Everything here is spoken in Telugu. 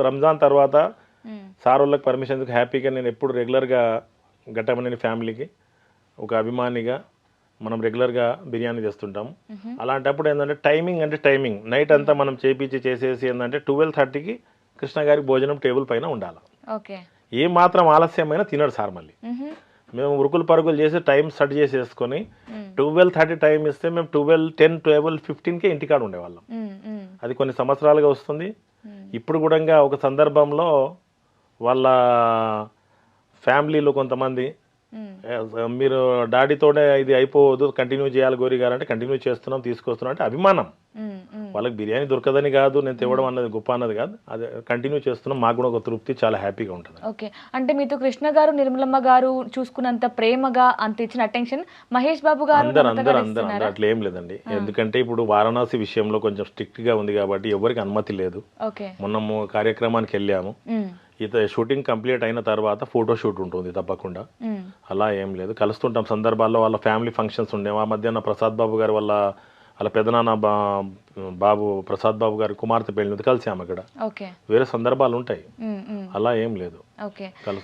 రంజాన్ తర్వాత మ్మ్. సార్ వాళ్ళకి పర్మిషన్ హ్యాపీగా నేను ఎప్పుడు రెగ్యులర్గా ఘట్టమనేని ఫ్యామిలీకి ఒక అభిమానిగా మనం రెగ్యులర్గా బిర్యానీ చేస్తుంటాము. అలాంటప్పుడు ఏంటంటే టైమింగ్ నైట్ అంతా మనం చేసేసి ఏంటంటే 12:30కి కృష్ణ గారికి భోజనం టేబుల్ పైన ఉండాలి. ఓకే. ఏ మాత్రం ఆలస్యమైనా తినడు సార్. మళ్ళీ మ్మ్. మేము ఉరుకులు పరుగులు చేసి టైం సెట్ చేసేసుకొని మ్మ్. 12:30 టైం ఇస్తే మేము 12:10 12:15కే ఇంటికాడ ఉండేవాళ్ళం. మ్మ్. మ్మ్. అది కొన్ని సంవత్సరాలుగా వస్తుంది. ఇప్పుడు కూడా ఒక సందర్భంలో వాళ్ళ ఫ్యామిలీలో కొంతమంది మ్మ్. మీరు డాడీతోనే ఇది అయిపోవద్దు, కంటిన్యూ చేయాలి గోరి గారు అంటే కంటిన్యూ చేస్తున్నాం, తీసుకొస్తున్నాం అంటే అభిమానం. మ్మ్. మ్మ్. వాళ్ళకి బిర్యానీ దొరకదని కాదు, నేను తేవడం అన్నది గొప్ప అన్నది కాదు, అది కంటిన్యూ చేస్తున్నాం. మాకు కూడా ఒక తృప్తి, చాలా హ్యాపీగా ఉంటుంది. ఓకే. అంటే మీతో కృష్ణ గారు నిర్మలమ్మ గారు చూసుకున్నంత ప్రేమగా అంత ఇచ్చిన అటెన్షన్ మహేష్ బాబు గారు అందరు అట్లా ఏం లేదండి. ఎందుకంటే ఇప్పుడు వారణాసి విషయంలో కొంచెం స్ట్రిక్ట్ గా ఉంది కాబట్టి ఎవరికి అనుమతి లేదు. ఓకే. మొన్న కార్యక్రమానికి వెళ్ళాము. మ్మ్. షూటింగ్ కంప్లీట్ అయిన తర్వాత ఫోటో షూట్ ఉంటుంది తప్పకుండా. మ్మ్. అలా ఏం లేదు, కలుస్తుంటాం సందర్భాల్లో. వాళ్ళ ఫ్యామిలీ ఫంక్షన్స్ ఉండేవి. ఆ మధ్యాహ్న ప్రసాద్ బాబు గారు వాళ్ళ పెదనాన్న బాబు ప్రసాద్ బాబు గారి కుమార్తె పెళ్ళి కలిసాము అక్కడ. ఓకే. వేరే సందర్భాలు ఉంటాయి, మ్మ్. మ్మ్. అలా ఏం లేదు, ఓకే. కలుస్తాం.